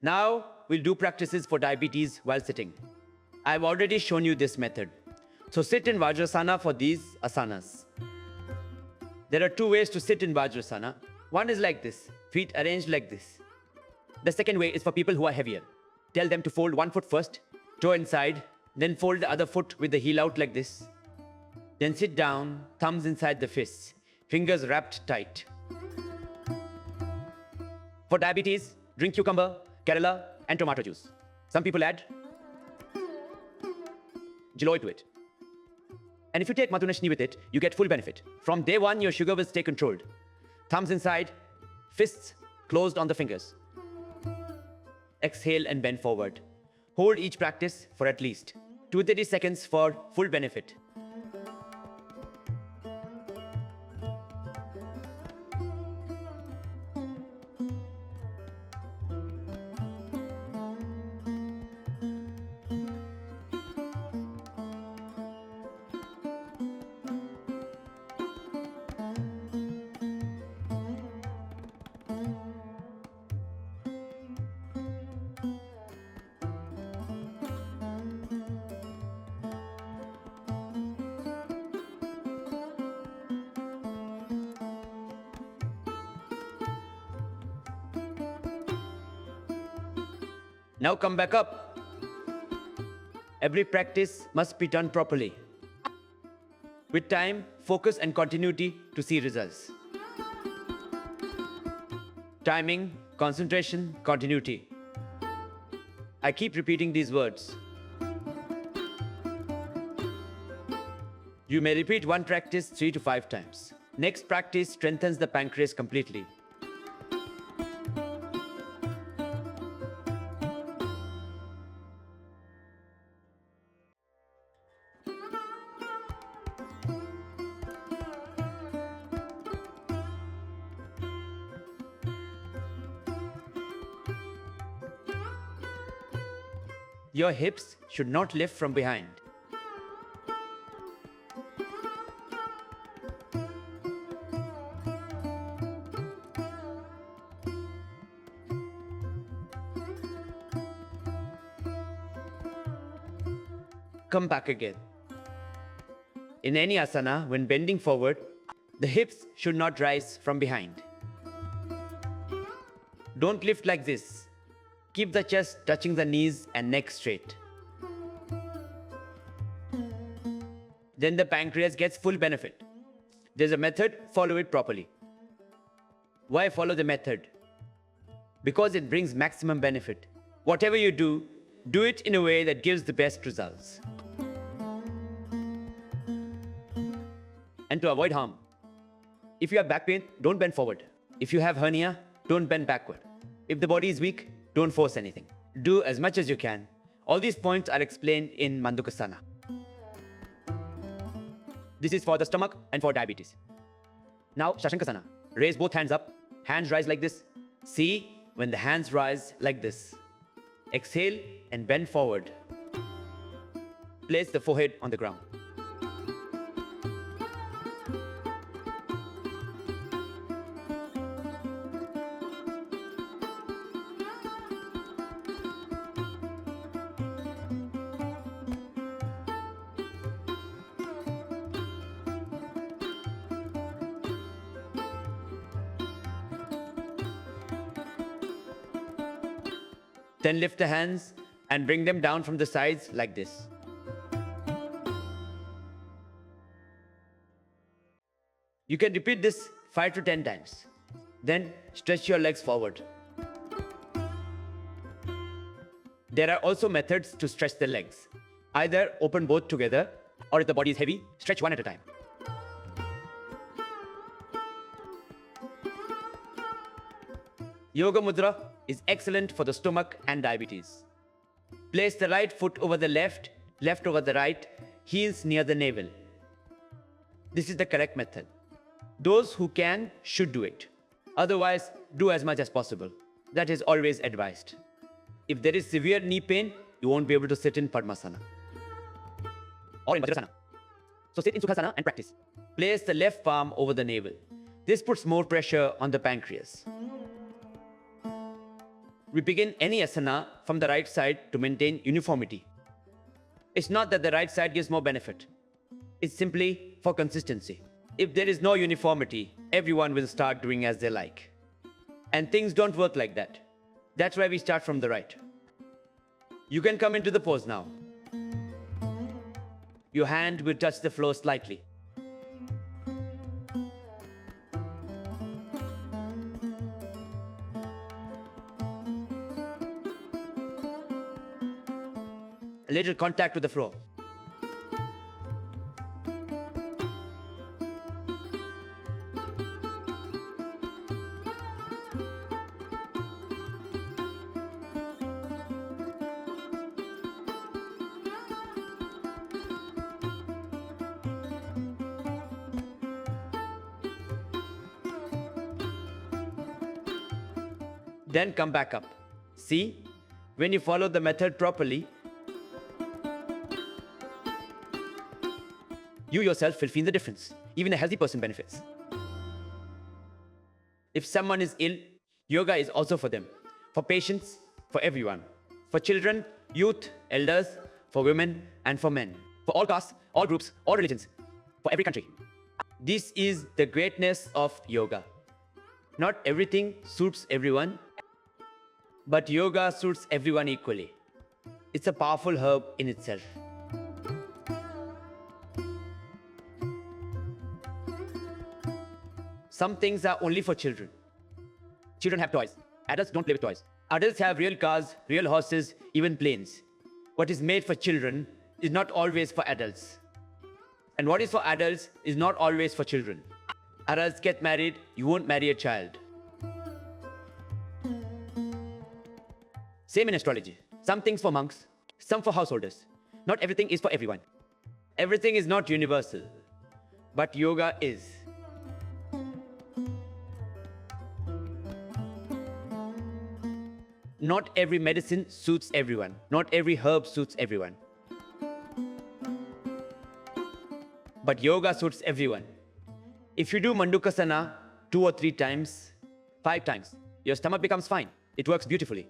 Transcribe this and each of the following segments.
Now we'll do practices for diabetes while sitting. I've already shown you this method. So sit in Vajrasana for these asanas. There are two ways to sit in Vajrasana. One is like this, feet arranged like this. The second way is for people who are heavier. Tell them to fold one foot first, toe inside, then fold the other foot with the heel out like this. Then sit down, thumbs inside the fists, fingers wrapped tight. For diabetes, drink cucumber, Kerala, and tomato juice. Some people add Giloy to it. And if you take Madhunashni with it, you get full benefit. From day one, your sugar will stay controlled. Thumbs inside, fists closed on the fingers. Exhale and bend forward. Hold each practice for at least 230 seconds for full benefit. Now come back up. Every practice must be done properly. With time, focus and continuity to see results. Timing, concentration, continuity. I keep repeating these words. You may repeat one practice 3 to 5 times. Next practice strengthens the pancreas completely. Your hips should not lift from behind. Come back again. In any asana, when bending forward, the hips should not rise from behind. Don't lift like this. Keep the chest touching the knees and neck straight. Then the pancreas gets full benefit. There's a method, follow it properly. Why follow the method? Because it brings maximum benefit. Whatever you do, do it in a way that gives the best results. And to avoid harm, if you have back pain, don't bend forward. If you have hernia, don't bend backward. If the body is weak, don't force anything. Do as much as you can. All these points are explained in Mandukasana. This is for the stomach and for diabetes. Now, Shashankasana. Raise both hands up. Hands rise like this. See when the hands rise like this. Exhale and bend forward. Place the forehead on the ground. Then lift the hands and bring them down from the sides like this. You can repeat this 5 to 10 times. Then stretch your legs forward. There are also methods to stretch the legs. Either open both together, or if the body is heavy, stretch one at a time. Yoga Mudra is excellent for the stomach and diabetes. Place the right foot over the left, left over the right, heels near the navel. This is the correct method. Those who can should do it. Otherwise, do as much as possible. That is always advised. If there is severe knee pain, you won't be able to sit in Padmasana or in Vajrasana. So sit in Sukhasana and practice. Place the left palm over the navel. This puts more pressure on the pancreas. We begin any asana from the right side to maintain uniformity. It's not that the right side gives more benefit. It's simply for consistency. If there is no uniformity, everyone will start doing as they like. And things don't work like that. That's why we start from the right. You can come into the pose now. Your hand will touch the floor slightly. A little contact with the floor. Then come back up. See, when you follow the method properly, you yourself will feel the difference. Even a healthy person benefits. If someone is ill, yoga is also for them. For patients, for everyone. For children, youth, elders, for women, and for men. For all castes, all groups, all religions. For every country. This is the greatness of yoga. Not everything suits everyone, but yoga suits everyone equally. It's a powerful herb in itself. Some things are only for children. Children have toys. Adults don't play with toys. Adults have real cars, real horses, even planes. What is made for children is not always for adults. And what is for adults is not always for children. Adults get married, you won't marry a child. Same in astrology. Some things for monks, some for householders. Not everything is for everyone. Everything is not universal, but yoga is. Not every medicine suits everyone. Not every herb suits everyone. But yoga suits everyone. If you do Mandukasana 2 or 3 times, 5 times, your stomach becomes fine. It works beautifully.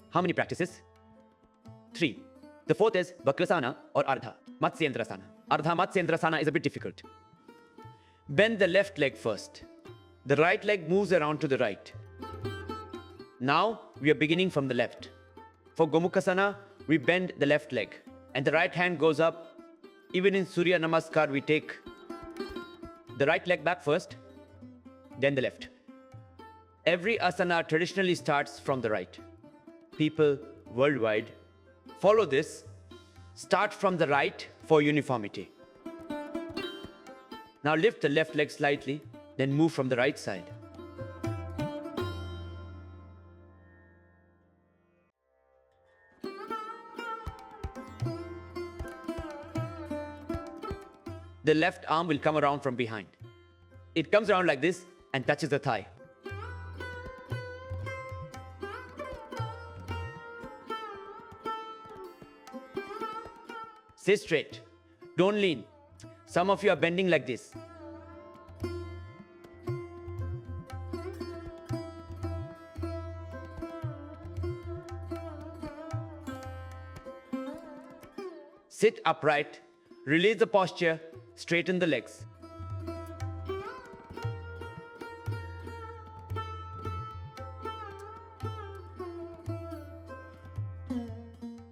How many practices? 3. The 4th is Vakrasana or Ardha Matsyendrasana. Ardha Matsyendrasana is a bit difficult. Bend the left leg first. The right leg moves around to the right. Now we are beginning from the left. For Gomukhasana, we bend the left leg and the right hand goes up. Even in Surya Namaskar, we take the right leg back first, then the left. Every asana traditionally starts from the right. People worldwide follow this. Start from the right for uniformity. Now lift the left leg slightly, then move from the right side. The left arm will come around from behind. It comes around like this and touches the thigh. Stay straight. Don't lean. Some of you are bending like this. Sit upright. Release the posture. Straighten the legs.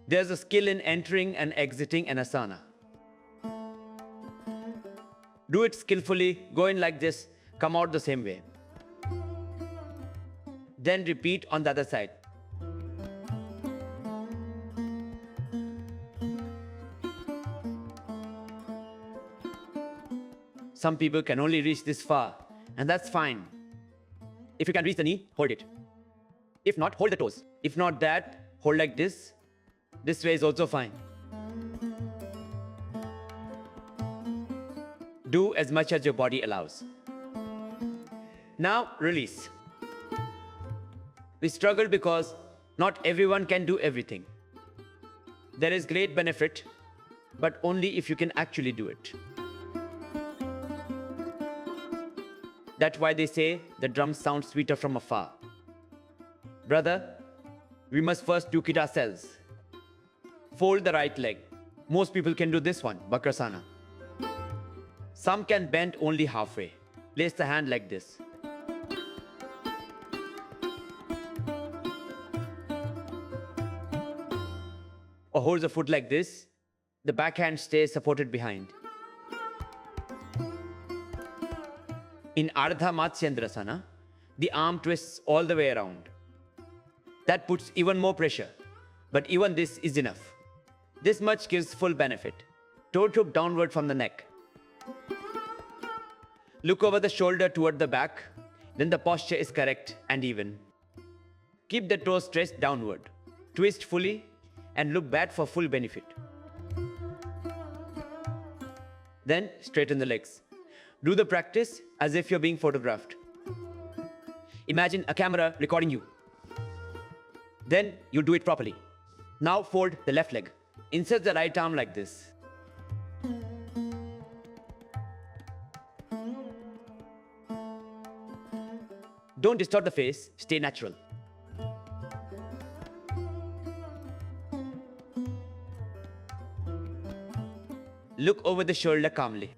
There's a skill in entering and exiting an asana. Do it skillfully, go in like this, come out the same way. Then repeat on the other side. Some people can only reach this far, and that's fine. If you can reach the knee, hold it. If not, hold the toes. If not that, hold like this. This way is also fine. Do as much as your body allows. Now, release. We struggle because not everyone can do everything. There is great benefit, but only if you can actually do it. That's why they say the drums sound sweeter from afar. Brother, we must first do it ourselves. Fold the right leg. Most people can do this one, Gomukhasana. Some can bend only halfway. Place the hand like this. Or hold the foot like this. The back hand stays supported behind. In Ardha Matsyendrasana, the arm twists all the way around. That puts even more pressure, but even this is enough. This much gives full benefit. Toe hook downward from the neck. Look over the shoulder toward the back, then the posture is correct and even. Keep the toes stretched downward. Twist fully and look back for full benefit. Then straighten the legs. Do the practice as if you're being photographed. Imagine a camera recording you. Then you do it properly. Now fold the left leg. Insert the right arm like this. Don't distort the face, stay natural. Look over the shoulder calmly.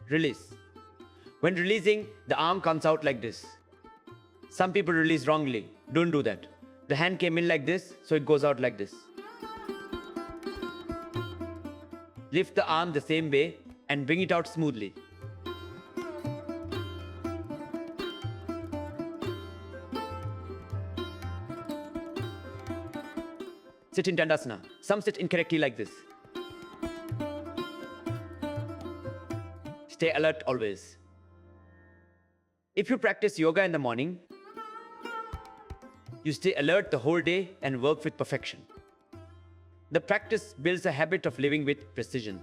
Release. When releasing, the arm comes out like this. Some people release wrongly. Don't do that. The hand came in like this, so it goes out like this. Lift the arm the same way and bring it out smoothly. Sit in Dandasana. Some sit incorrectly like this. Stay alert always. If you practice yoga in the morning, you stay alert the whole day and work with perfection. The practice builds a habit of living with precision.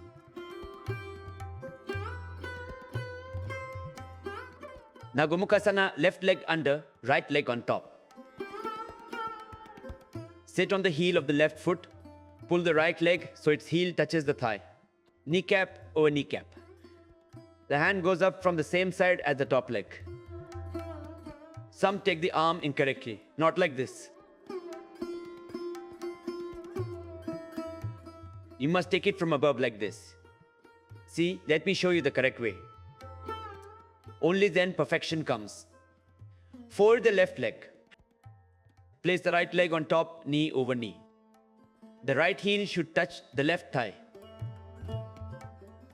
Now Gomukhasana, left leg under, right leg on top. Sit on the heel of the left foot. Pull the right leg so its heel touches the thigh. Kneecap over kneecap. The hand goes up from the same side as the top leg. Some take the arm incorrectly, not like this. You must take it from above like this. See, let me show you the correct way. Only then perfection comes. Fold the left leg. Place the right leg on top, knee over knee. The right heel should touch the left thigh.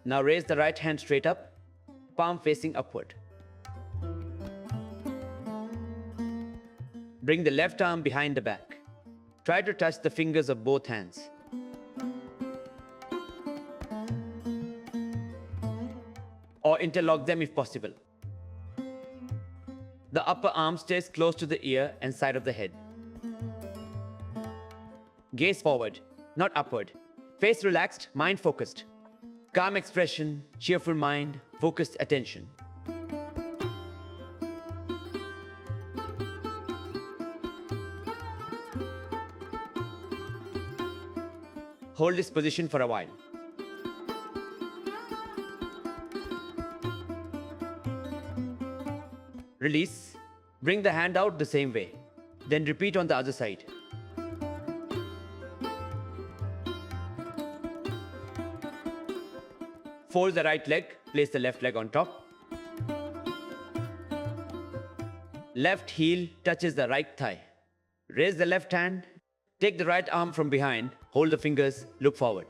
Now raise the right hand straight up, palm facing upward. Bring the left arm behind the back. Try to touch the fingers of both hands. Or interlock them if possible. The upper arm stays close to the ear and side of the head. Gaze forward, not upward. Face relaxed, mind focused. Calm expression, cheerful mind, focused attention. Hold this position for a while. Release. Bring the hand out the same way. Then repeat on the other side. Fold the right leg, place the left leg on top. Left heel touches the right thigh. Raise the left hand, take the right arm from behind, hold the fingers, look forward.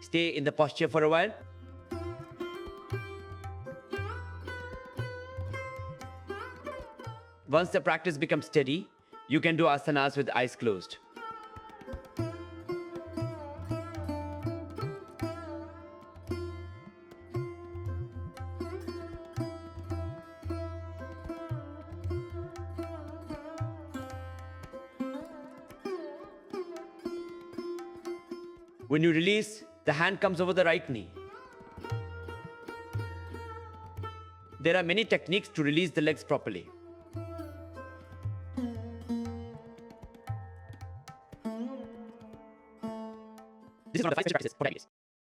Stay in the posture for a while. Once the practice becomes steady, you can do asanas with eyes closed. When you release, the hand comes over the right knee. There are many techniques to release the legs properly. This is one of the 5 special practices for diabetes.